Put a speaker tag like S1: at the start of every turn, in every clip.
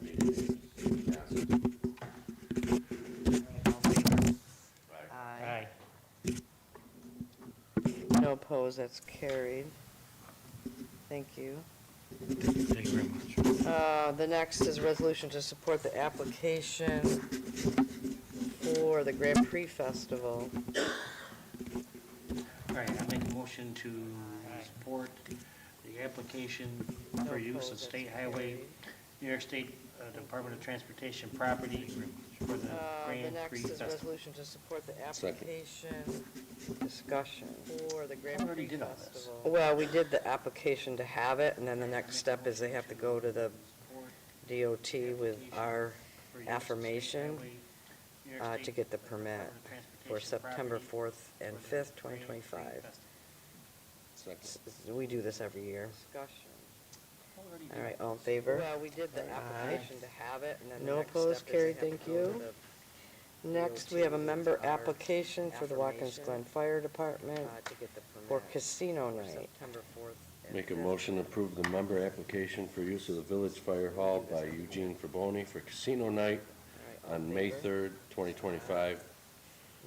S1: last meeting.
S2: Aye.
S3: No opposed, that's carried. Thank you.
S2: Thank you very much.
S3: The next is a resolution to support the application for the Grand Prix Festival.
S2: All right, I make a motion to support the application for use of State Highway, New York State Department of Transportation property for the Grand
S3: The
S2: Prix
S3: next is a
S2: Festival.
S3: resolution to support the application discussion for the Grand
S2: We already
S3: Prix
S2: did all this.
S3: Festival. Well, we did the application to have it, and then the next step is they have to go to the DOT with our affirmation to get the permit for September 4th and 5th, 2025. We do this every year. All right, all in favor? Well, we did the application to have it, and then the next step is
S4: No opposed, carried,
S3: they have
S4: thank
S3: to go to
S4: you.
S3: the
S4: Next, we have a member application for the Watkins Glen Fire Department
S3: to get the permit
S4: for casino
S3: for
S4: night.
S3: September 4th and
S1: Make a
S3: 5th.
S1: motion to approve the member application for use of the Village Fire Hall by Eugene Faboni for casino night
S3: All right, all in
S1: on May
S3: favor?
S1: 3rd, 2025,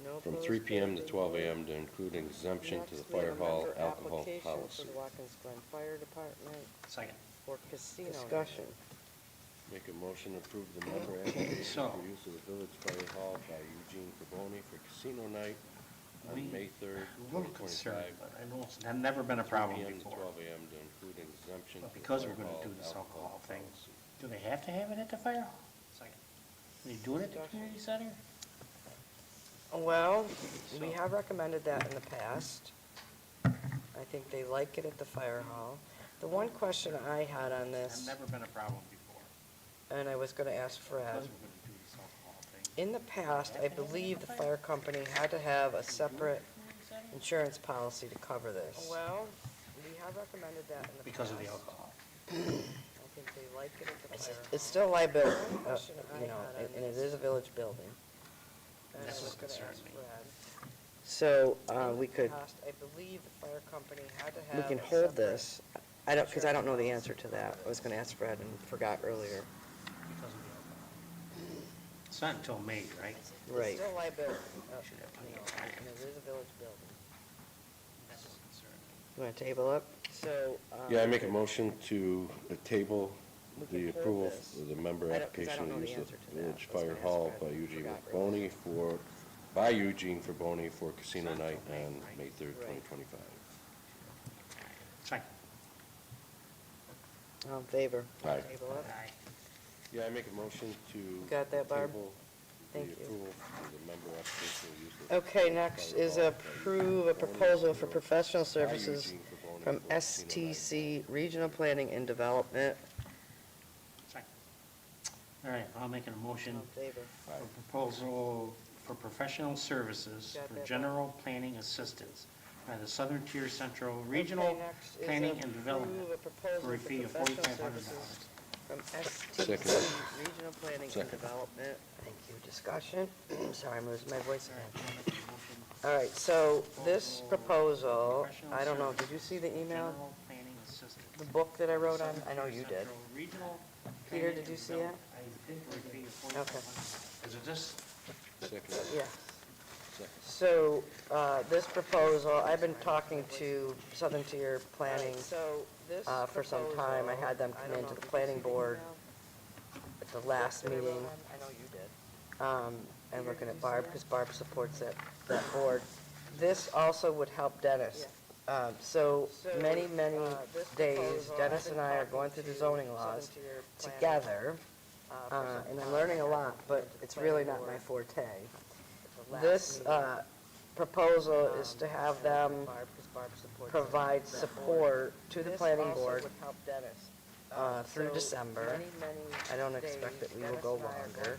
S3: No
S1: from
S3: opposed,
S1: 3 p.m. to
S3: carried.
S1: 12 a.m. to include exemption to the
S4: Next, we have
S1: fire
S4: a
S1: hall
S4: member
S1: alcohol
S4: application
S1: policy.
S4: for the Watkins Glen Fire Department
S2: Second.
S3: For casino.
S4: discussion.
S1: Make a motion to approve the member application
S2: So-
S1: for use of the Village Fire Hall by Eugene Faboni for casino night on
S2: We-
S1: May 3rd,
S2: A little concerned,
S1: 2025,
S2: but I know it's never been a
S1: 3
S2: problem
S1: p.m. to
S2: before.
S1: 12 a.m. to include exemption
S2: But
S1: to the
S2: because
S1: fire
S2: we're gonna
S1: hall
S2: do this alcohol thing,
S1: policy.
S2: do they have to have it at the fire hall? Second. They do it at the community center?
S4: Well, we have recommended that in the past. I think they like it at the fire hall. The one question I had on
S2: It's
S4: this,
S2: never been a problem before.
S4: and I was going to ask Fred,
S2: Because we're gonna do this alcohol thing.
S4: in the past, I believe the fire company had to have a separate insurance policy to cover this. Well, we have recommended that in the past.
S2: Because of the alcohol.
S4: I think they like it at the fire hall. It's still liability, you know, and it is a village building. And I
S2: That's
S4: was
S2: what
S4: gonna
S2: concerns
S4: ask
S2: me.
S4: Fred. So, we could,
S3: I believe the fire company had to
S4: we
S3: have.
S4: can
S3: a
S4: hold
S3: separate-
S4: this. I don't, because I don't know the answer to that. I was going to ask Fred and forgot earlier.
S2: Because of the alcohol. It's not until May, right?
S4: Right.
S3: It's still liability,
S2: Should have plenty
S3: you
S2: of
S3: know,
S2: time.
S3: and it is a village building.
S2: That's what concerns me.
S4: You want to table it?
S3: So.
S1: Yeah, I make a motion to table
S4: We
S1: the
S4: can hold
S1: approval
S4: this.
S1: of the member
S4: I don't- 'cause I
S1: application
S4: don't know
S1: to
S4: the
S1: use of
S4: answer to that.
S1: Village
S4: I was
S1: Fire
S4: gonna ask
S1: Hall
S4: Fred
S1: by
S4: and
S1: Eugene
S4: forgot
S1: Faboni by Eugene Faboni for casino night on May 3rd,
S4: Right.
S1: 2025.
S2: Second.
S4: All in favor?
S1: Aye.
S4: Table it.
S2: Aye.
S1: Yeah, I make a motion to
S4: Got that, Barb?
S1: table the
S4: Thank you.
S1: approval of the member application to use of
S4: Okay, next
S1: Fire
S4: is
S1: Hall by
S4: approve a
S1: Eugene
S4: proposal for
S1: Faboni
S4: professional
S1: by
S4: services
S1: Eugene Faboni
S4: from
S1: for casino night.
S4: STC Regional Planning and Development.
S2: Second. All right, I'll make a motion
S4: All in favor?
S2: for proposal for professional services
S4: Got
S2: for
S4: that,
S2: general planning assistance by the Southern Tier Central
S4: Okay,
S2: Regional
S4: next is
S2: Planning and Development
S4: approve a proposal
S2: for a fee of
S4: professional
S2: $4,500.
S4: services From
S1: Second.
S4: STC Regional Planning and
S1: Second.
S4: Development. Thank you. Discussion? Sorry, I'm losing my voice again. All right, so this proposal, I don't know, did you see the email?
S2: General planning assistance.
S4: The book that I wrote on?
S2: Southern
S4: I know
S2: Tier
S4: you did.
S2: Central Regional
S4: Peter,
S2: Planning
S4: did you
S2: and
S4: see it?
S2: Development. I think for a fee of
S4: Okay.
S2: $4,500. Is it this?
S1: Second.
S4: Yeah.
S1: Second.
S4: So, this proposal, I've been talking to Southern Tier Planning for some time. I had them come into the planning board at the last meeting.
S3: I know you did.
S4: And looking at Barb, because Barb supports that board. This also would help Dennis. So many days, Dennis and I are going through the zoning laws together, and I'm learning a lot, but it's really not my forte. This proposal is to have them provide support to the planning board through December. I don't expect that we will go longer.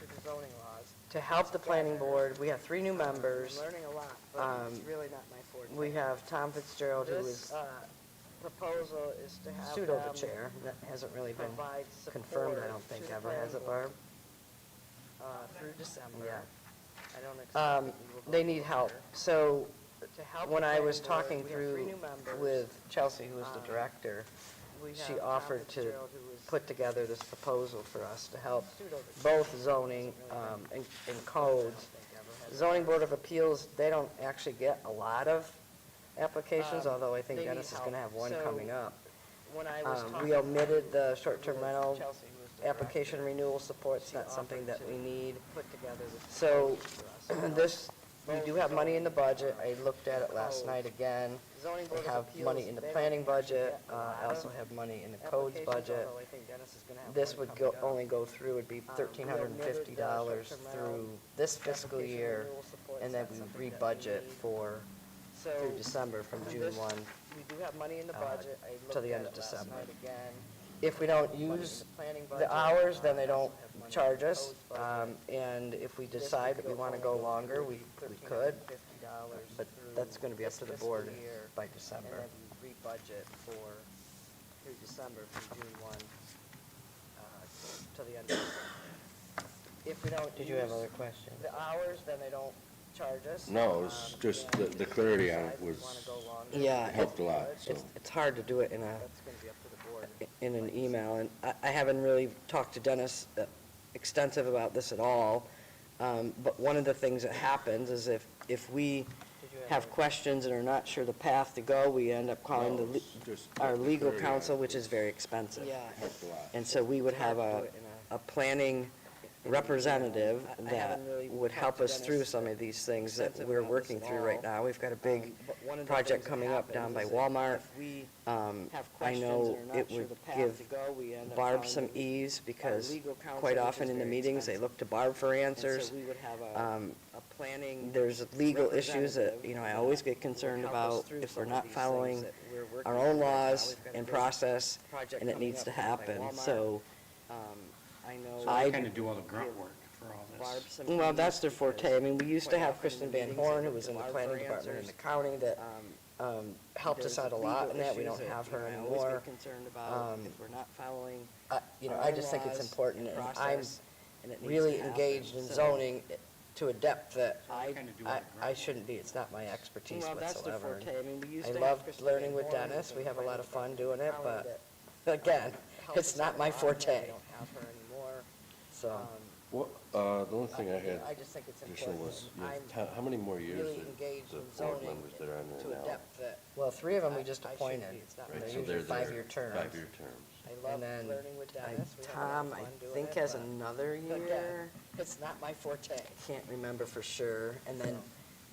S4: To help the planning board, we have 3 new members.
S3: Learning a lot, but it's really not my forte.
S4: We have Tom Fitzgerald, who
S3: This
S4: is
S3: proposal is to have
S4: pseudo
S3: them
S4: the chair. That hasn't really been
S3: provide
S4: confirmed, I
S3: support
S4: don't think,
S3: to the
S4: ever, has
S3: planning
S4: it,
S3: board,
S4: Barb?
S3: through December.
S4: Yeah.
S3: I don't expect that we will go
S4: They need help.
S3: longer.
S4: So
S3: To help
S4: when
S3: the
S4: I was
S3: planning board,
S4: talking
S3: we have 3
S4: through
S3: new members.
S4: with Chelsea, who is the director, she offered to put together this proposal for us to help both zoning and codes. Zoning Board of Appeals, they don't actually get a lot of applications, although I think Dennis is going to have one coming up. We omitted the short-term rental application renewal support. It's not something that we need. So this, we do have money in the budget. I looked at it last night again. I have money in the planning budget. I also have money in the codes budget. This would only go through, would be $1,350 through this fiscal year, and then we re-budget for through December, from June 1 to the end of December. If we don't use the hours, then they don't charge us, and if we decide that we want to go longer, we could, but that's going to be up to the board by December. Re-budget for through December, from June 1 to the end of December. If we don't
S3: Did you have other questions?
S4: the hours, then they don't charge us.
S1: No, it's just the clarity on it was,
S3: Yeah,
S1: helped a lot, so.
S3: it's hard to do it in
S4: That's going to be up to the board.
S3: in an email, and I haven't really talked to Dennis extensive about this at all, but one of the things that happens is if we have questions and are not sure the path to go, we end up calling
S1: No, it's just
S3: our
S1: the
S3: legal
S1: clarity on
S3: counsel,
S1: it
S3: which is very expensive.
S1: helped a lot.
S3: And so we would have a planning representative that would help us through some of these things that we're working through right now. We've got a big project coming up down by Walmart. I know it would give Barb some ease, because quite often in the meetings, they look to Barb for answers. There's legal issues that, I always get concerned about if we're not following our own laws and process, and it needs to happen. So
S2: So they kind of do all the grunt work for all this.
S3: well, that's their forte. I mean, we used to have Kristen Van Horn, who was in the planning department in the county, that helped us out a lot in that. We don't have her anymore. I just think it's important, and I'm really engaged in zoning to a depth that
S2: They kind of do all the grunt
S3: I
S2: work.
S3: shouldn't be. It's not my expertise
S4: Well, that's their
S3: whatsoever.
S4: forte. I mean, we used
S3: I
S4: to
S3: love
S4: have Kristen
S3: learning
S4: Van
S3: with
S4: Horn,
S3: Dennis.
S4: who
S3: We
S4: was
S3: have a
S4: in
S3: lot
S4: the
S3: of fun
S4: planning
S3: doing it,
S4: department
S3: but again,
S4: helped
S3: it's
S4: us
S3: not
S4: out
S3: my
S4: a lot, and
S3: forte.
S4: We don't have her anymore.
S3: So,
S1: What, the only thing I had
S4: I just think it's
S1: additional
S4: important.
S1: was,
S4: I'm
S1: how many more years
S4: really
S1: are
S4: engaged
S1: the
S4: in
S1: board
S4: zoning
S1: members that are on
S4: to
S1: there
S4: a
S1: now?
S4: depth that, well, 3 of them we just appointed.
S1: Right,
S4: They're
S1: so
S4: usually
S1: they're
S4: 5-year terms.
S1: 5-year terms.
S4: I love
S3: then
S4: learning with Dennis. We have a lot of
S3: Tom,
S4: fun
S3: I
S4: doing
S3: think,
S4: it,
S3: has
S4: but
S3: another
S4: again,
S3: year.
S4: it's not my forte.
S3: Can't remember for sure. And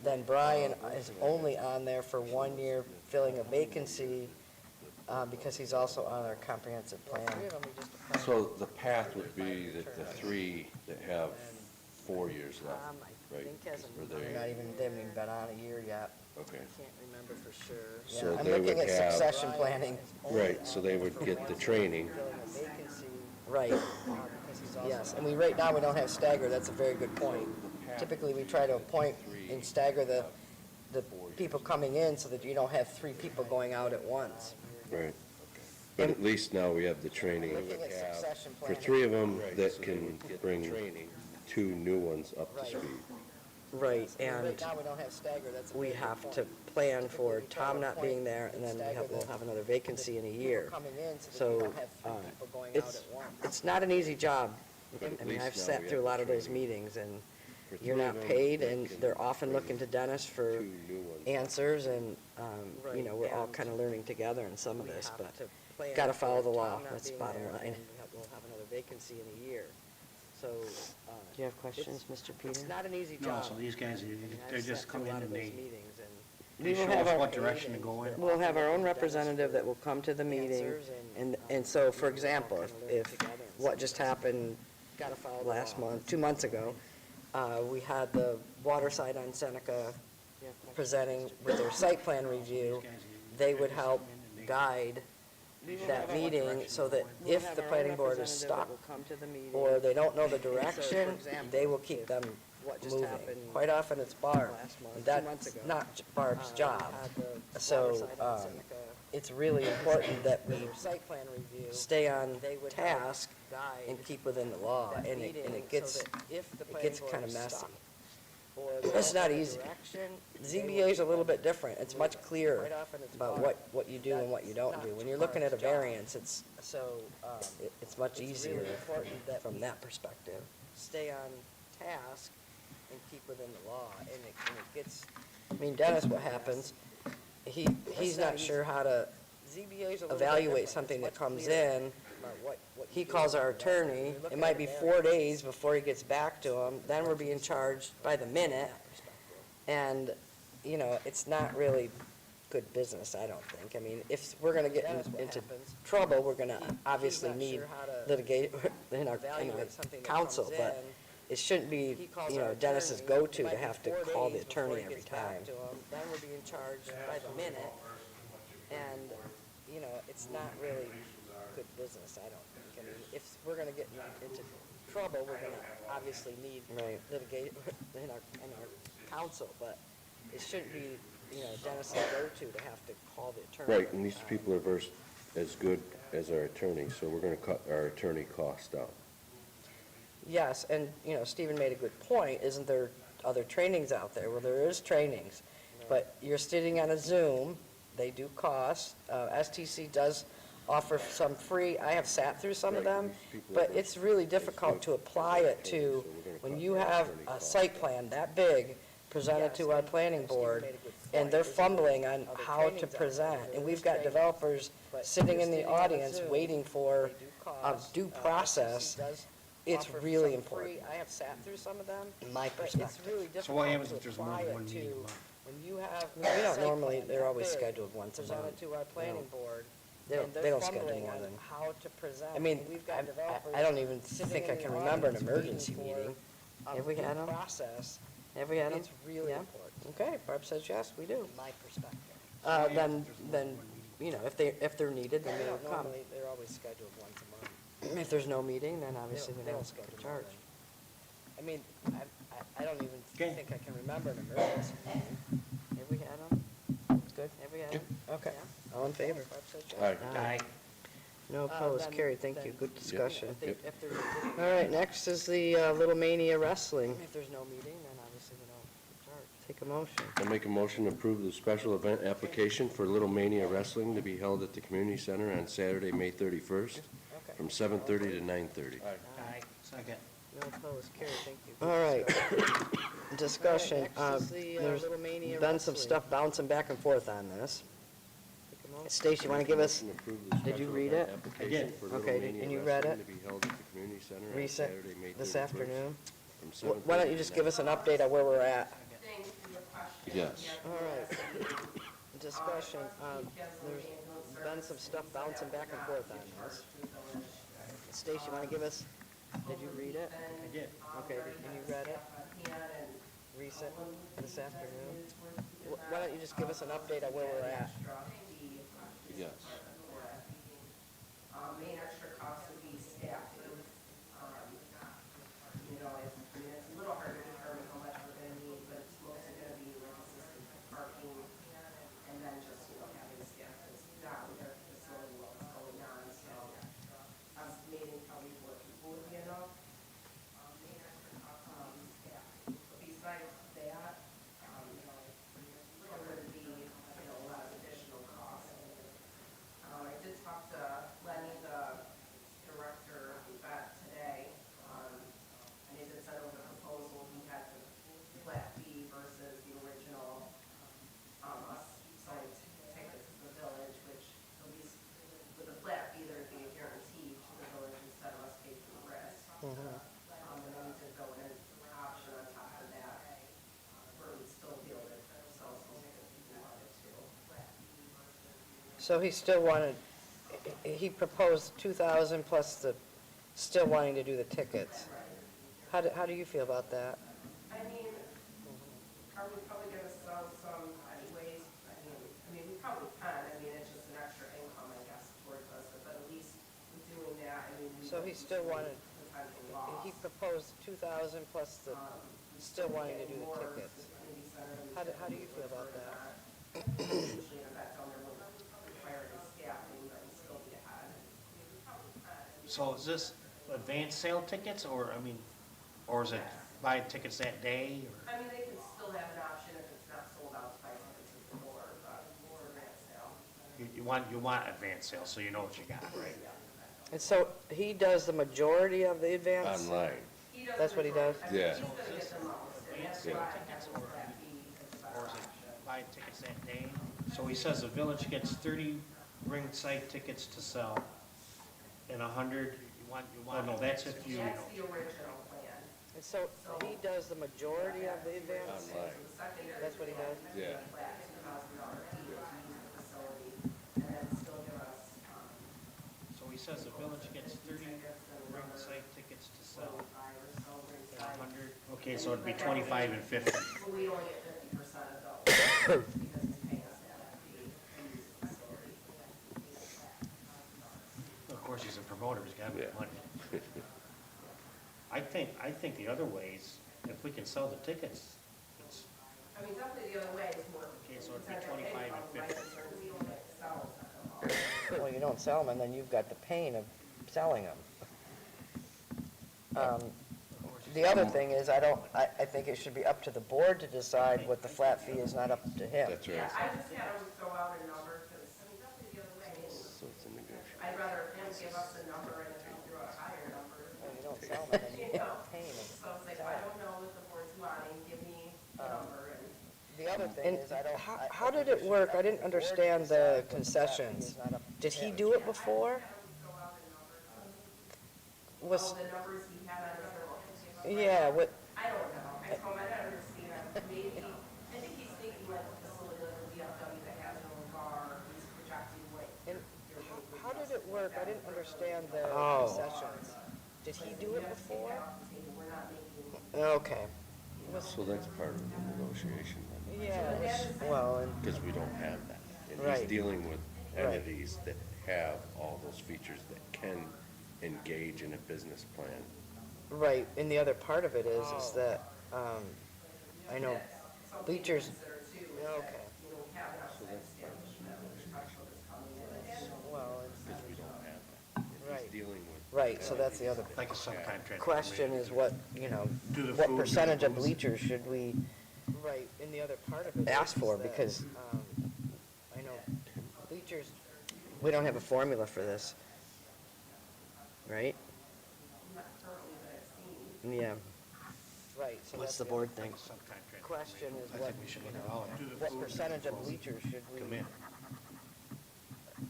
S3: then Brian is only on there for 1 year, filling a vacancy, because he's also on our comprehensive plan.
S4: 3 of them we just appointed.
S1: So the path would be that the 3 that have 4 years left,
S3: Tom, I
S1: right?
S3: think, has
S1: Or
S3: another.
S1: they-
S4: They haven't even been on a year yet.
S1: Okay,
S3: Can't remember for sure.
S1: So
S4: Yeah, I'm
S1: they
S4: looking
S1: would
S4: at
S1: have-
S4: succession planning.
S1: right, so they would get the training.
S4: Filling a vacancy,
S3: Right.
S4: because he's also. Yes, and right now, we don't have stagger, that's a very good point. Typically, we try to appoint and stagger the people coming in so that you don't have 3 people going out at once.
S1: Right. But at least now we have the training.
S4: Looking at succession
S1: For
S4: planning.
S1: 3 of them that can bring 2 new ones up to
S4: Right.
S1: speed.
S3: Right,
S4: Right
S3: and
S4: now, we don't have stagger, that's a
S3: we
S4: very good
S3: have
S4: point.
S3: to plan for Tom not being there, and then we'll have another vacancy in a year.
S4: People coming in so that you
S3: So,
S4: don't have 3 people going out
S3: it's,
S4: at once.
S3: it's not an easy job.
S1: But at
S3: I mean,
S1: least
S3: I've
S1: now
S3: sat
S1: we
S3: through a
S1: have
S3: lot
S1: the
S3: of those
S1: training.
S3: meetings, and
S1: For 3
S3: you're
S1: of
S3: not
S1: them
S3: paid,
S1: that
S3: and
S1: can
S3: they're often
S1: bring
S3: looking to Dennis for
S1: 2 new ones.
S3: answers, and,
S4: Right,
S3: we're all
S4: and
S3: kind of learning together in some of
S4: We
S3: this,
S4: have
S3: but
S4: to plan
S3: gotta follow the
S4: for
S3: law,
S4: Tom not
S3: that's the
S4: being
S3: bottom
S4: there,
S3: line.
S4: and we'll have another vacancy in a year. So,
S3: Do you have questions, Mr. Peter?
S4: it's not an easy
S2: No,
S4: job.
S2: so these guys,
S4: I mean,
S2: they
S4: I've
S2: just
S4: sat
S2: come
S4: through a
S2: in
S4: lot of
S2: and
S4: those
S2: they
S4: meetings, and
S3: We
S2: show
S3: will have
S2: us
S3: our-
S2: what direction to go in.
S3: We'll have our own representative that will come to the meeting,
S4: answers
S3: and so, for example,
S4: kind of learn
S3: if
S4: together and
S3: what
S4: stuff.
S3: just happened
S4: Gotta follow the
S3: last
S4: law.
S3: month, 2 months ago, we had the water side on Seneca presenting with their site plan review. They would help guide that meeting so that if the planning board is stuck or they don't know the direction, they will keep them moving. Quite often it's Barb. That's not Barb's job. So, it's really important that we stay on task and keep within the law, and it gets kind of messy. It's not easy. ZBA is a little bit different. It's much clearer about what you do and what you don't do. When you're looking at a variance, it's much easier from that perspective.
S4: Stay on task and keep within the law, and it gets,
S3: I mean, Dennis, what happens, he's not sure how to evaluate something that comes in. He calls our attorney, it might be 4 days before he gets back to him, then we're being charged by the minute. And, you know, it's not really good business, I don't think. I mean, if we're gonna get into trouble, we're gonna obviously need litigate in our counsel, but it shouldn't be, you know, Dennis's go-to to have to call the attorney every time.
S4: Then we're being charged by the minute, and, you know, it's not really good business, I don't think. I mean, if we're gonna get into trouble, we're gonna obviously need
S3: Right.
S4: litigate in our counsel, but it shouldn't be, you know, Dennis's go-to to have to call the attorney.
S1: Right, and these people are versed as good as our attorney, so we're gonna cut our attorney costs down.
S3: Yes, and, you know, Stephen made a good point, isn't there other trainings out there? Well, there is trainings, but you're sitting on a Zoom, they do cost, STC does offer some free, I have sat through some of them, but it's really difficult to apply it to, when you have a site plan that big presented to our planning board, and they're fumbling on how to present, and we've got developers sitting in the audience waiting for a due process. It's really important,
S4: I have sat through some of them,
S3: in my
S4: but it's
S3: perspective.
S4: really
S2: So what
S4: difficult
S2: happens
S4: to
S2: if there's more
S4: apply
S2: than
S4: it
S2: one meeting a
S4: to,
S2: month?
S4: when you have.
S3: We don't
S4: a site
S3: normally,
S4: plan
S3: they're
S4: that
S3: always
S4: big,
S3: scheduled once a month.
S4: presented to our planning board,
S3: They don't-
S4: and
S3: they
S4: they're
S3: don't schedule
S4: fumbling
S3: more
S4: on
S3: than-
S4: how to present.
S3: I mean,
S4: And we've got developers
S3: I don't even
S4: sitting
S3: think I
S4: in the
S3: can remember an
S4: audience
S3: emergency
S4: waiting for
S3: meeting.
S4: a
S3: Have we had
S4: due
S3: 'em?
S4: process.
S3: Have we had them?
S4: It's really
S3: Yeah.
S4: important,
S3: Okay, Barb says yes, we do.
S4: from my perspective.
S3: Then, you know, if they're needed, then
S4: They
S3: they'll
S4: don't
S3: come.
S4: normally, they're always scheduled once a month.
S3: If there's no meeting, then
S4: They
S3: obviously
S4: don't-
S3: they
S4: they
S3: don't
S4: don't
S3: get
S4: schedule
S3: charged.
S4: more I mean, I don't even
S2: Okay.
S4: think I can remember an emergency meeting.
S3: Have we had them? Good, have we had them? Okay, all in favor?
S4: Barb says yes.
S1: Aye.
S2: Aye.
S3: No opposed,
S4: Then-
S3: carried, thank you,
S4: then,
S3: good discussion.
S4: If they, if they're,
S3: All right, next is the Little Mania Wrestling.
S4: if there's no meeting, then obviously we don't get charged.
S3: Take a motion.
S1: I make a motion to approve the special event application for Little Mania Wrestling to be held at the community center on Saturday, May 31st,
S4: Okay.
S1: from 7:30 to 9:30.
S2: Aye. Second.
S4: No opposed, carried, thank you.
S3: All right, discussion.
S4: All right, next is the,
S3: There's
S4: Little Mania
S3: been some
S4: Wrestling.
S3: stuff bouncing back and forth on this.
S4: Take a motion.
S3: Stacy, you want to give us,
S1: Motion to approve the
S3: Did you
S1: special
S3: read
S1: event
S3: it?
S1: application
S2: I did.
S1: for Little
S3: Okay,
S1: Mania
S3: and you read
S1: Wrestling
S3: it?
S1: to be held at the community center on
S3: reset
S1: Saturday, May 31st.
S3: this afternoon?
S1: from
S3: Why don't
S1: 7:30
S3: you
S1: to
S3: just give us an update on where we're at?
S1: Yes.
S3: All right, discussion. There's been some stuff bouncing back and forth on this. Stacy, you want to give us, did you read it?
S2: I did.
S3: Okay, and you read it? Recent, this afternoon? Why don't you just give us an update on where we're at?
S1: Yes.
S5: Main extra cost would be staffing. You know, it's, I mean, it's a little hard to determine how much we're gonna need, but it's mostly gonna be like assistant parking, and then just, you know, having staff that's down there at the facility while it's going on, so estimating probably 4 people would be enough. Besides that, there would be, you know, a lot of additional costs. I did talk to Lenny, the director of vet today, and he did send over the proposal. He had the flat fee versus the original, us selling tickets to the village, which at least with the flat fee, there'd be a guarantee to the village instead of us taking the risk. And then we did go in an option on top of that, where we'd still be able to sell some tickets if we wanted to.
S3: So he still wanted, he proposed 2,000 plus the, still wanting to do the tickets. How do you feel about that?
S5: I mean, are we probably gonna sell some anyways? I mean, we probably can, I mean, it's just an extra income, I guess, towards us, but at least with doing that, I mean. we
S3: So he
S5: don't
S3: still
S5: see
S3: wanted,
S5: potential loss.
S3: he proposed 2,000 plus the, still wanting to do the
S5: More
S3: tickets.
S5: community center than
S3: How do you feel about that?
S5: usually an event down there will require any staffing, but we still be ahead.
S2: So is this advanced sale tickets, or, I mean, or is it buy tickets that day? Or
S5: I mean, they can
S2: you want advance sales, so you know what you got, right?
S4: And so he does the majority of the advance?
S1: Online.
S5: He does
S4: That's what he does?
S5: I mean,
S1: Yeah.
S5: He's gonna get them all, and that's
S1: Yeah.
S5: why I have a flat fee, because
S2: Or is it buy tickets that day? So he says the village gets 30 ring site tickets to sell, and 100, oh no, that's if you,
S5: That's the original plan.
S4: And so he does the majority of the advance?
S1: Online.
S5: The secondary
S4: That's what he does?
S1: Yeah.
S5: flat $2,000 fee to use the facility, and then still give us,
S2: so he says the village gets 30 ring site tickets to sell,
S5: 5 or so ring
S2: and
S5: sites.
S2: 100, okay, so it'd be 25 and 50.
S5: But we only get 50% of those, because he's paying us that fee to use the facility.
S2: Of course, he's a promoter, he's got to make
S1: Yeah.
S2: money. I think the other ways, if we can sell the tickets, it's,
S5: I mean, definitely the other way is more.
S2: Okay, so it'd be
S5: because I get
S2: 25
S5: paid
S2: and
S5: from my
S2: 50.
S5: concern, we don't get to sell them all.
S4: Well, you don't sell them, and then you've got the pain of selling them. The other thing is, I think it should be up to the board to decide what the flat fee is, not up to him.
S1: That's
S5: Yeah,
S1: right.
S5: I just had him throw out a number, because, I mean, definitely the other way,
S1: So it's a negotiation.
S5: I'd rather him give us a number and then throw out a higher number.
S4: Well, you don't sell them, and you
S5: You
S4: get
S5: know,
S4: the pain of
S5: so it's like, I don't know what the board's wanting, give me a number, and
S4: The other thing is, how did it work? I didn't understand the concessions. Did he do it before?
S5: throw out a number.
S4: Was,
S5: Oh, the numbers he had on his little.
S4: yeah, what,
S5: I don't know, I told him I don't understand, maybe, I think he's thinking like a facility like a VFW that has no bar, he's projecting what.
S4: and how did it work? I didn't understand the
S3: Oh.
S4: concessions. Did he do it before?
S5: We're not making.
S4: Okay.
S1: So that's part of the negotiation then,
S4: Yeah, it was- well, and,
S1: because we don't have that. And he's
S4: Right.
S1: dealing with
S4: Right.
S1: entities that have all those features that can engage in a business plan.
S4: right, and the other part of it is that, I know bleachers, okay, well, and-
S1: Because we don't have that. And
S4: Right.
S1: he's dealing with.
S4: right, so that's the other
S2: like a subcontractor.
S4: question is what,
S2: Do the
S4: what
S2: food, do the
S4: percentage of
S2: booze.
S4: bleachers should we
S3: Right, and the other part of it
S4: ask for?
S3: is that,
S4: Because, I know bleachers, we don't have a formula for this, right? Yeah. Right, so
S3: what's
S4: that's
S3: the board think?
S2: Subcontractor.
S4: question is
S2: I
S4: what,
S2: think we should look at all that.
S4: what percentage of bleachers should
S2: Come
S4: we
S2: in.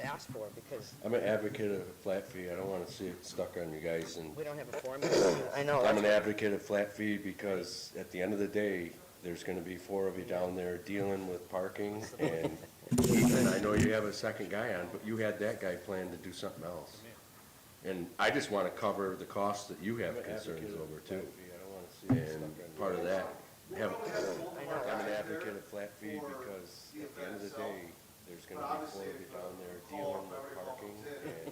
S4: ask for? Because
S1: I'm an advocate of a flat fee. I don't want to see it stuck on you guys. And
S4: we don't have a formula. I know.
S1: I'm an
S4: that's-
S1: advocate of flat fee because at the end of the day, there's going to be 4 of you down there dealing with parking. And Ethan, I know you have a second guy on, but you had that guy plan to do something else. And I just want to cover the costs that you have concerns over too. And part of that, I'm an advocate of flat fee because at the end of the day, there's going to be 4 of you down there dealing with parking.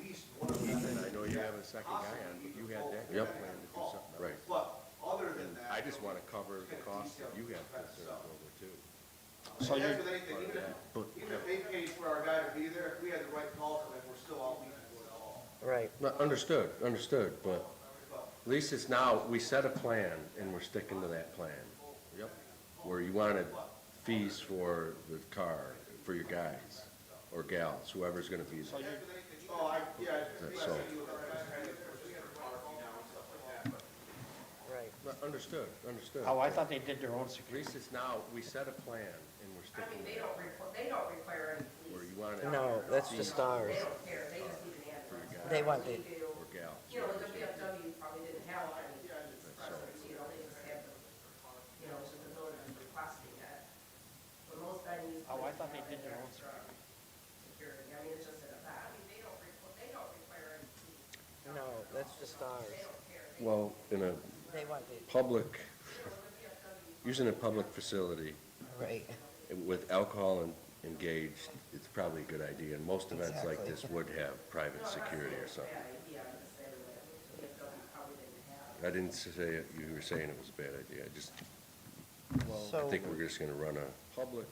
S1: And Ethan, I know you have a second guy on, but you had that guy plan to do something else. Right.
S6: But other than that.
S1: I just want to cover the costs that you have concerns over too.
S2: So
S6: And
S2: you're,
S6: that's with anything, even if they paid for our guy to be there, if we had the right call come in, we're still out leaving for the call.
S4: Right.
S1: No, understood, at least it's now, we set a plan and we're sticking to that plan. Yep. Where you wanted fees for the car, for your guys or gals, whoever's gonna be there.
S6: Oh, yeah.
S1: That's so.
S4: Right.
S1: No, understood.
S2: oh, I thought they did their own
S1: At
S2: security.
S1: least it's now, we set a plan and we're
S5: I
S1: sticking
S5: mean,
S1: to
S5: they don't require any
S1: where
S5: police.
S1: you wanted.
S4: No, that's just ours.
S5: They don't care, they just need an ambulance.
S4: They want the,
S5: We do,
S1: Or gals.
S5: you know, the VFW probably didn't have any suppressors, you know, they just have the, you know, just the village is requesting it. But most venues.
S2: Oh, I thought they did their own
S5: Security, I mean, it's just an event, I mean, they don't require any police.
S4: no, that's just ours.
S1: Well, in a
S4: They want the,
S1: public, using a public facility
S4: right.
S1: with alcohol engaged, it's probably a good idea. And most events like this would have private security or something. I didn't say, you were saying it was a bad idea. I just, I
S4: So,
S1: think we're just gonna run a public,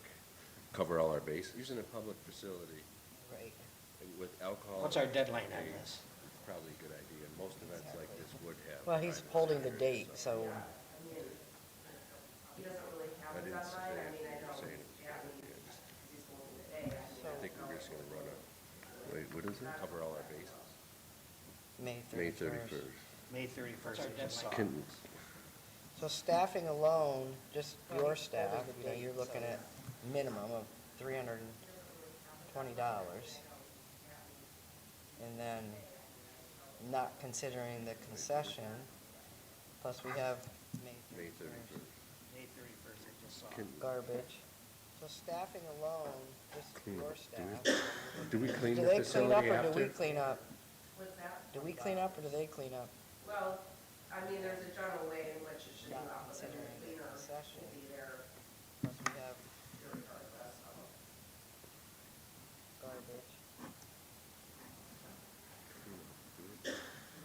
S1: cover all our bases, using a public facility
S4: right.
S1: with alcohol.
S2: What's our deadline on this?
S1: It's probably a good idea. Most events like this would have.
S4: Well, he's
S1: private
S4: holding the
S1: security,
S4: date, so,
S5: He doesn't really have
S1: I
S5: a
S1: didn't
S5: deadline, I
S1: say
S5: mean, I
S1: you were
S5: know,
S1: saying it was a
S5: yeah,
S1: bad idea.
S5: he's holding the day, I mean,
S1: I think we're just gonna run a Wait, what is it?
S7: Cover all our bases.
S4: May
S1: May
S4: 31st.
S1: 31st.
S2: May 31st, I just saw.
S1: Can,
S4: So staffing alone, just your staff, you know, you're looking at minimum of $320. And then not considering the concession, plus we have
S1: May 31st.
S2: May 31st, I just saw.
S1: Can,
S4: garbage. So staffing alone, just
S1: Hmm.
S4: your staff.
S1: do we clean
S4: Do
S1: the
S4: they clean up
S1: facility
S4: or do we
S1: after?
S4: clean up?
S5: What's that?
S4: Do we clean up or do they clean up?
S5: Well, I mean, there's a general way in which it should be
S4: Not
S5: off, but then the
S4: considering the
S5: cleaner
S4: concession.
S5: will be there
S4: Plus we have
S5: regardless of.
S4: garbage.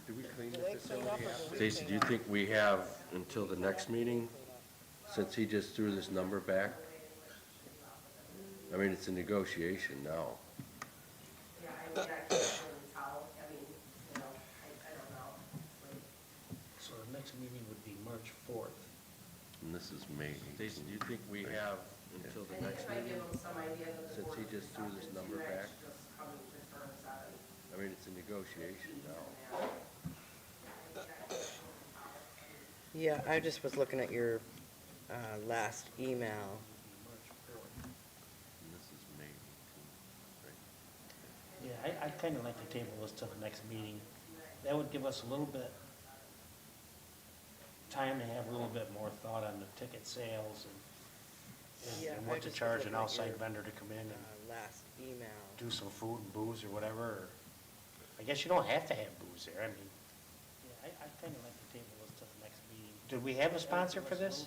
S1: Do we clean
S4: Do
S1: the
S4: they clean up
S1: facility
S4: or
S1: after?
S4: do we
S1: Stacy,
S4: clean
S1: do you
S4: up?
S1: think we have until the next meeting, since he just threw this number back? I mean, it's a negotiation now.
S5: Yeah, I mean, I can't really tell, I mean, you know, I don't know.
S2: So the next meeting would be March 4th.
S1: And this is May. Stacy, do you think we have until the
S5: And
S1: next
S5: if I give
S1: meeting?
S5: them some idea that the
S1: Since
S5: board
S1: he
S5: is
S1: just threw this
S5: accepted
S1: number
S5: to,
S1: back?
S5: just come and return seven.
S1: I mean, it's a negotiation now.
S4: Yeah, I just was looking at your last email.
S2: March 4th.
S1: And this is May 18th, right?
S2: Yeah, I'd kind of like to table this till the next meeting. That would give us a little bit time to have a little bit more thought on the ticket sales
S4: Yeah,
S2: and
S4: I
S2: what to
S4: just
S2: charge
S4: looked
S2: an
S4: at
S2: outside
S4: your,
S2: vendor to come in and
S4: Last email.
S2: do some food and booze or whatever. Or I guess you don't have to have booze there, I mean, yeah, I'd kind of like to table this till the next meeting. Did we have a sponsor for this?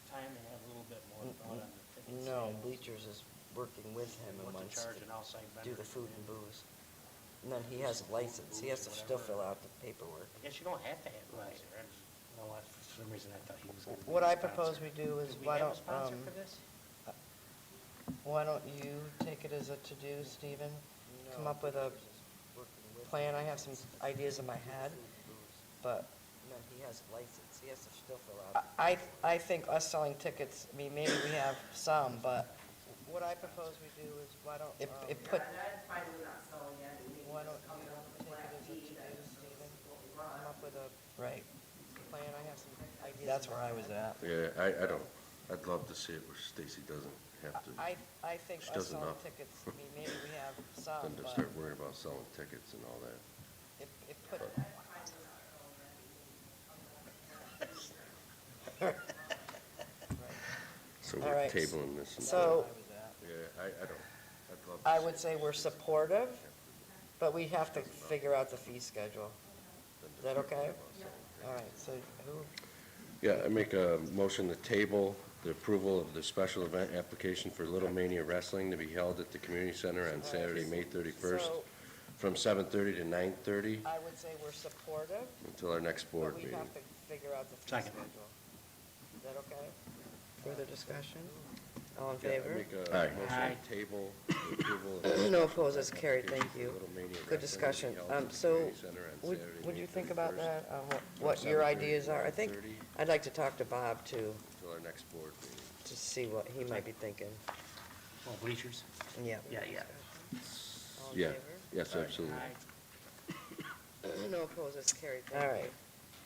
S2: Time to have a little bit more thought on the ticket sales.
S4: No, Bleachers is working with him and
S2: What to
S4: wants
S2: charge
S4: to
S2: an outside vendor.
S4: do the
S2: to
S4: food
S2: come
S4: and
S2: in.
S4: booze. And then he has a license, he has to still fill out the paperwork.
S2: I guess you don't have to have booze there. No, for some reason I thought he was gonna be
S4: What
S2: the
S4: I
S2: sponsor.
S4: propose we do is,
S2: Did we
S4: why
S2: have a
S4: don't,
S2: sponsor for this?
S4: why don't you take it as a to-do, Stephen? Come up with a plan, I have some ideas in my head, but
S3: No, he has a license, he has to still fill out.
S4: I think us selling tickets, I mean, maybe we have some, but what I propose we do is, why don't, it put,
S5: And that's fine, we're not selling it, and maybe
S4: why
S5: just
S4: don't
S5: coming
S4: you
S5: up with a
S4: take
S5: flat
S4: it as a
S5: fee
S4: to-do,
S5: that's
S4: Stephen?
S5: what we
S4: Come
S5: run.
S4: up with a. Right. Plan, I have some ideas.
S3: That's where I was at.
S1: Yeah, I don't, I'd love to see it where Stacy doesn't have to,
S4: I think
S1: She
S4: us
S1: does
S4: selling
S1: enough.
S4: tickets, I mean, maybe we have some,
S1: them to
S4: but
S1: start worrying about selling tickets and all that.
S4: it put,
S1: So
S4: All
S1: we're
S4: right.
S1: tabling this until.
S4: so
S1: Yeah, I don't, I'd love to.
S4: I
S1: see
S4: would
S1: it.
S4: say we're supportive, but we have to figure out the fee schedule. Is that okay? All right, so who,
S1: Yeah, I make a motion to table the approval of the special event application for Little Mania Wrestling to be held at the community center on Saturday, May 31st,
S4: so
S1: from 7:30 to 9:30
S4: I would say we're supportive,
S1: until our next board
S4: but we
S1: meeting.
S4: have to figure out the fee
S2: Second.
S4: schedule. Is that okay? Further discussion? All in
S1: Yeah, I
S4: favor?
S1: make a
S2: Aye.
S1: motion to table the approval of.
S4: No opposed, that's carried, thank
S1: application
S4: you.
S1: for Little Mania
S4: Good
S1: Wrestling to be
S4: discussion.
S1: held at the
S4: So,
S1: community center on
S4: would,
S1: Saturday,
S4: would
S1: May
S4: you think about
S1: 31st,
S4: that,
S1: from
S4: what your
S1: 7:30
S4: ideas
S1: to
S4: are? I think,
S1: 9:30
S4: I'd like to talk to Bob too,
S1: Until our next board meeting.
S4: to see what he might be thinking.
S2: Oh, bleachers?
S4: Yeah.
S2: Yeah.
S4: All in
S1: Yeah,
S4: favor?
S1: yes, absolutely.
S4: No opposed, that's carried, thank you. All right,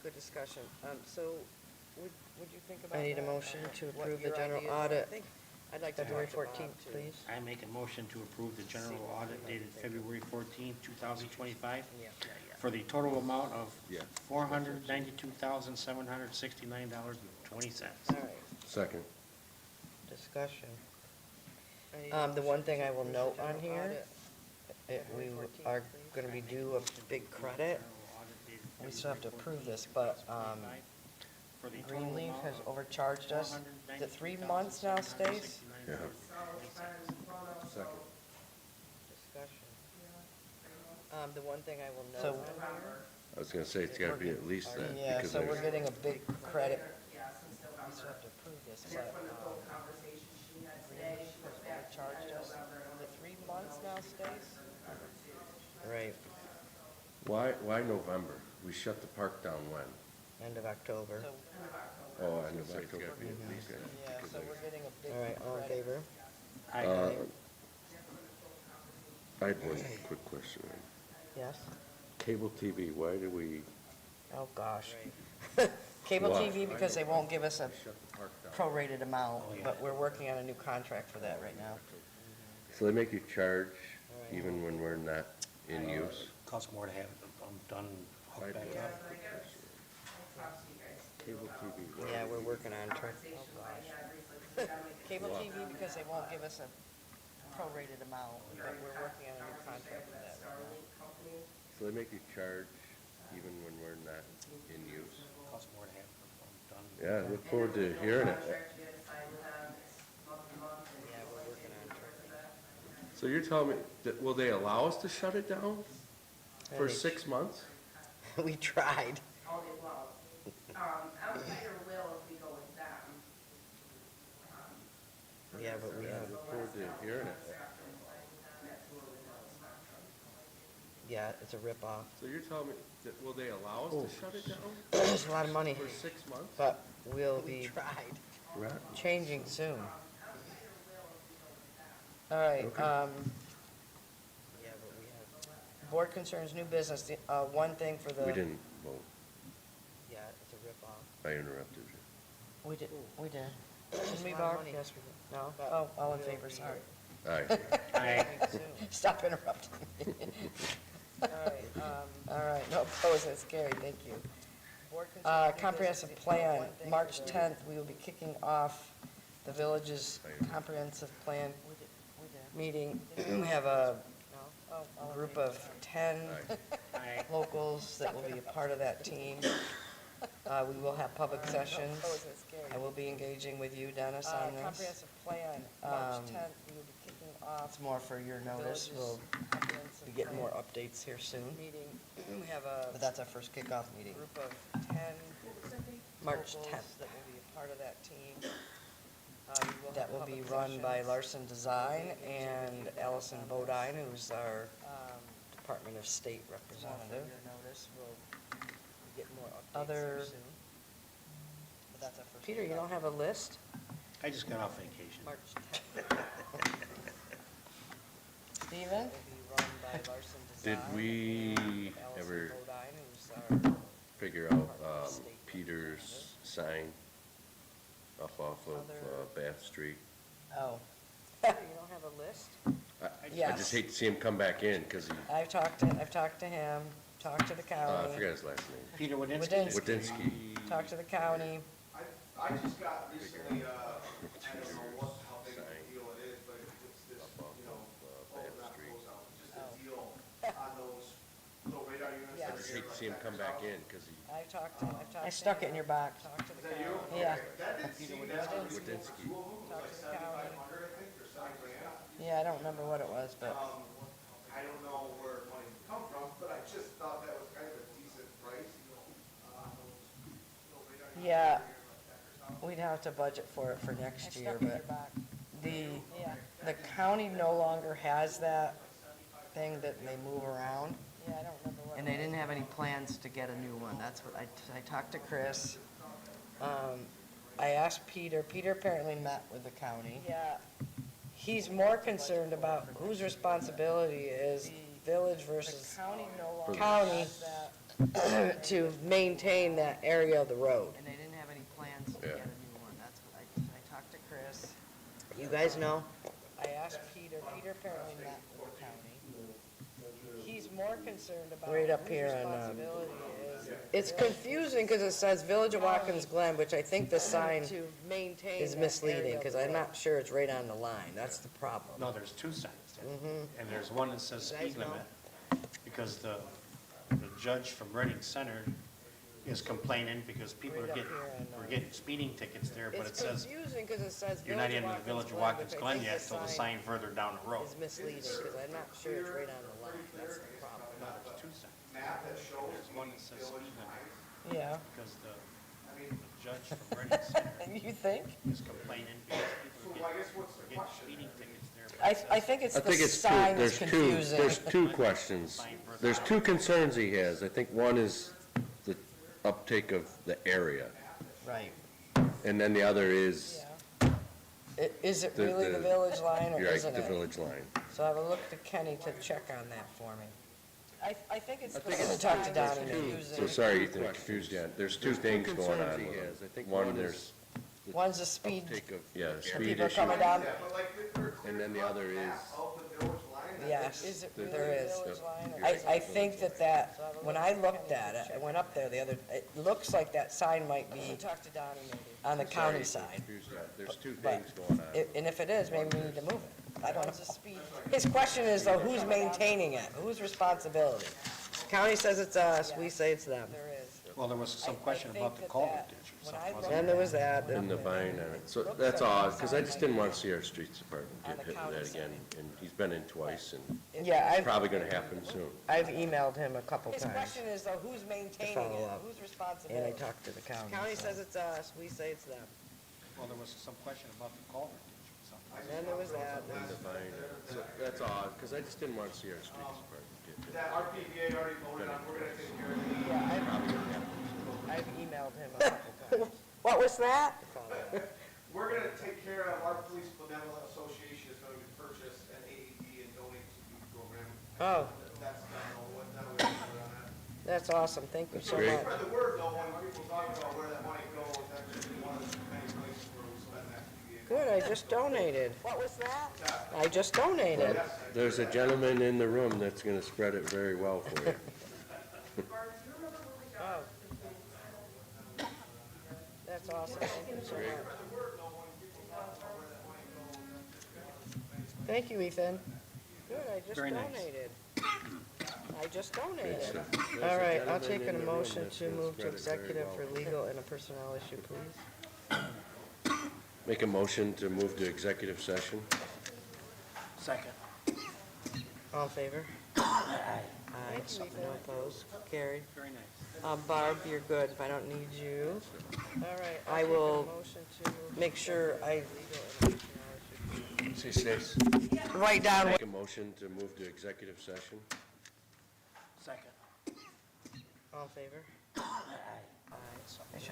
S4: good discussion. So, would you think about? I need a motion to approve the general audit. I'd like February 14th, please.
S2: I make a motion to approve the general audit dated February 14th, 2025, for the total amount of
S1: Yeah.
S2: $492,769.20.
S4: All right,
S1: Second.
S4: discussion. The one thing I will note on here, we are gonna be due a big credit. We still have to approve this, but, Greenleaf has overcharged us. Is it 3 months now, Stace?
S1: Yeah.
S5: So it's been run up, so
S1: Second.
S4: Discussion. The one thing I will note on
S5: November,
S1: I was gonna say, it's gotta be at least that.
S4: here, yeah,
S1: because
S4: so we're
S1: there's-
S4: getting a big credit.
S5: yeah, since
S4: We still
S5: November.
S4: have to approve this,
S5: And
S4: but,
S5: that's when the phone conversation she had today, she went back to
S4: charged us,
S5: November.
S4: is it 3 months now, Stace? Right,
S1: Why November? We shut the park down when?
S4: end of October.
S1: Oh, end of October.
S4: Yeah, so we're getting a big. All right, all in favor?
S1: Uh, I have one quick question.
S4: Yes?
S1: Cable TV, why do we?
S4: Oh, gosh. Cable
S1: Why?
S4: TV, because they won't give us a
S1: Shut the park down.
S4: prorated amount, but we're working on a new contract for that right now.
S1: So they make you charge even when we're not in use?
S2: Costs more to have it done, hooked back
S1: Yeah.
S2: up.
S1: Cable TV, why?
S4: Yeah, we're working on trying. Cable
S1: Why?
S4: TV, because they won't give us a prorated amount, but we're working on a new contract for that right now.
S1: So they make you charge even when we're not in use?
S2: Costs more to have it done.
S1: Yeah, I look forward to hearing it.
S4: Yeah, we're working on trying.
S1: So you're telling me, that will they allow us to shut it down for
S4: They-
S1: 6 months?
S4: We tried.
S5: All day long. Alligator will if we go with them.
S4: Yeah, but we
S1: Yeah, I
S4: have,
S1: look forward to hearing it.
S4: yeah, it's a ripoff.
S1: So you're telling me, that will they allow us to shut it down
S4: It's a lot of money,
S1: for 6 months?
S4: but we'll be changing soon. All right, yeah, but we have, board concerns, new business, one thing for the.
S1: We didn't vote.
S4: Yeah, it's a ripoff.
S1: I interrupted you.
S4: We did. Didn't we, Barb? Yes, we did. No? Oh, all in favor, sorry.
S1: All right.
S4: Stop interrupting me. All right, no opposed, that's carried, thank you. Comprehensive plan, March 10th, we will be kicking off the village's comprehensive plan meeting. We have a group of 10 locals that will be a part of that team. We will have public sessions. I will be engaging with you, Dennis, on this. Comprehensive plan, March 10th, we will be kicking off. It's more for your notice. We'll be getting more updates here soon. We have a. But that's our first kickoff meeting. Group of 10. March 10th. That will be a part of that team. That will be run by Larson Design and Allison Bodine, who's our Department of State representative. Other. Peter, you don't have a list?
S2: I just got off vacation.
S4: March 10th. Steven?
S1: Did we ever figure out Peter's sign off of Bath Street?
S4: Oh. You don't have a list?
S1: I
S4: Yes.
S1: just hate to see him come back in because he,
S4: I've talked to him, talked to the
S1: I
S4: county,
S1: forgot his last name.
S2: Peter Wadinsky?
S1: Wadinsky.
S4: talked to the county.
S6: I just got recently, I don't know how big of a deal it is, but it's this,
S1: Bath Street.
S6: just a deal on those little radar units.
S4: Yes.
S1: I just hate to see him come back in because he,
S4: I stuck it in your box. Talked to the county. Yeah,
S6: That didn't seem that much.
S1: Wadinsky.
S6: Two of them was like 7,500, I think, or 7,000.
S4: yeah, I don't remember what it was, but,
S6: I don't know where money would come from, but I just thought that was kind of a decent price, those radar units.
S4: yeah, we'd have to budget for it for next year, but the county no longer has that thing that they move around. Yeah, I don't remember what. And they didn't have any plans to get a new one. That's what I talked to Chris. I asked Peter. Peter apparently met with the county. Yeah. He's more concerned about whose responsibility is village versus county to maintain that area of the road. And they didn't have any plans to get a new one. That's what I talked to Chris. You guys know? I asked Peter. Peter apparently met with the county. He's more concerned about right up here on. It's confusing because it says Village of Watkins Glen, which I think the sign is misleading because I'm not sure it's right on the line. That's the problem.
S2: No, there's two signs there. And there's one that says speed limit, because the judge from Reading Center is complaining because people are getting speeding tickets there, but it
S4: It's
S2: says
S4: confusing because it says
S2: you're not
S4: Village
S2: in
S4: of
S2: the Village of
S4: Watkins
S2: Watkins
S4: Glen,
S2: Glen
S4: which I
S2: yet
S4: think
S2: till the sign further down the road.
S4: is misleading because I'm not sure it's right on the line. That's the problem.
S2: No, there's two signs.
S6: Map that shows
S2: There's one that says speed limit,
S4: Yeah.
S2: because the judge from Reading Center
S4: You think?
S2: is complaining because people
S6: I guess what's the
S2: are getting
S6: question?
S2: speeding tickets there. but
S4: I
S2: it says
S4: think it's
S1: I
S4: the
S1: think it's two,
S4: sign that's
S1: there's
S4: confusing.
S1: two questions. There's two concerns he has. I think one is the uptake of the area.
S4: Right.
S1: And then the other is
S4: Is it
S1: The-
S4: really the
S1: the-
S4: village line or
S1: You're right,
S4: isn't
S1: the
S4: it?
S1: village line.
S4: So I will look to Kenny to check on that for me.
S3: I think it's.
S1: I think
S4: I'm gonna
S1: it's
S4: talk to
S1: two-
S4: Donnie
S1: there's
S4: maybe.
S1: two- So sorry, Ethan, I confused you. There's two things going on with it. One, there's,
S4: One's a speed,
S1: yeah, the speed
S4: people are
S1: issue.
S4: coming down.
S6: Yeah, but like, they're clear
S1: And then the
S6: cut
S1: other
S6: half
S1: is-
S6: of the village line.
S4: Yes,
S3: Is it
S1: The-
S3: really
S4: there
S3: the
S4: is.
S3: village line? or
S1: You're
S3: is
S1: right.
S4: I think that, when I looked at it, I went up there the other, it looks like that sign might
S3: it-
S4: be
S3: Talk to Donnie maybe.
S4: on the county
S1: Sorry,
S4: side.
S1: confused you. There's two
S4: But
S1: things going on.
S4: And if it is, maybe we need to move it. I don't
S3: One's a
S4: know.
S3: speed.
S4: His question is though, who's maintaining it? Whose responsibility? County says it's us, we say it's them.
S3: There is.
S2: Well, there was some
S4: I
S2: question
S4: think
S2: about the
S4: that
S2: culvert
S4: that-
S2: ditch or
S3: when I
S2: something, wasn't
S4: Then
S2: there?
S4: there was that.
S1: And the vine on it. So that's all, because I just didn't want to see our streets department
S4: On
S1: get
S4: the
S1: hit with
S4: county
S1: that again. And he's been in twice, and
S4: Yeah,
S1: it's
S4: I've,
S1: probably going to happen soon.
S4: I've emailed him a couple
S3: His
S4: times.
S3: question is though, who's maintaining
S4: follow
S3: it?
S4: up.
S3: Whose
S4: And I
S3: responsibility?
S4: talked to the county.
S3: County
S4: so.
S3: says it's us, we say it's them.
S2: Well, there was some question about the culvert ditch or something.
S4: Then there was that.
S1: And the vine, so that's all, because I just didn't want to see our streets department get hit.
S6: That our PPA already voted on, we're gonna take care of it.
S4: Yeah,
S1: Probably going to happen soon.
S4: I've emailed him a couple times
S3: What was that?
S4: to follow up.
S6: We're gonna take care of, our police benevolent association is going to purchase an AED and donate to the program.
S4: Oh,
S6: That's done, what, that we have on that.
S4: that's awesome, thank you so
S1: great.
S4: much.
S6: Spread the word though, when people talk about where that money goes, that's just one of the many places where we spend that PPA.
S4: Good, I just donated.
S3: What was that?
S4: I just donated.
S1: There's a gentleman in the room that's going to spread it very well for you.
S5: Barb, do you remember when we got the thing?
S4: That's awesome, thank you so much. Thank you, Ethan. Good, I just
S2: Very nice.
S4: donated. I just donated.
S1: There's
S4: All
S1: a
S4: right, I'll
S1: gentleman
S4: take
S1: in
S4: a
S1: the room
S4: motion
S1: that's
S4: to
S1: gonna
S4: move to
S1: spread it very
S4: executive
S1: well
S4: for
S1: you.
S4: legal and a personnel issue, please.
S1: Make a motion to move to executive session.
S2: Second.
S4: All in favor? Aye. No opposed, carried.
S2: Very nice.
S4: Barb, you're good, if I don't need you. All right, I will make sure I
S1: See, Stace.
S4: write down what
S1: Make a motion to move to executive session.
S2: Second.
S4: All in favor? Aye. I should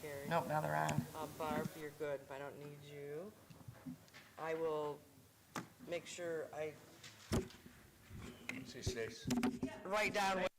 S4: carry. Nope, now they're on. Barb, you're good, if I don't need you. I will make sure I
S1: See, Stace.
S4: write down what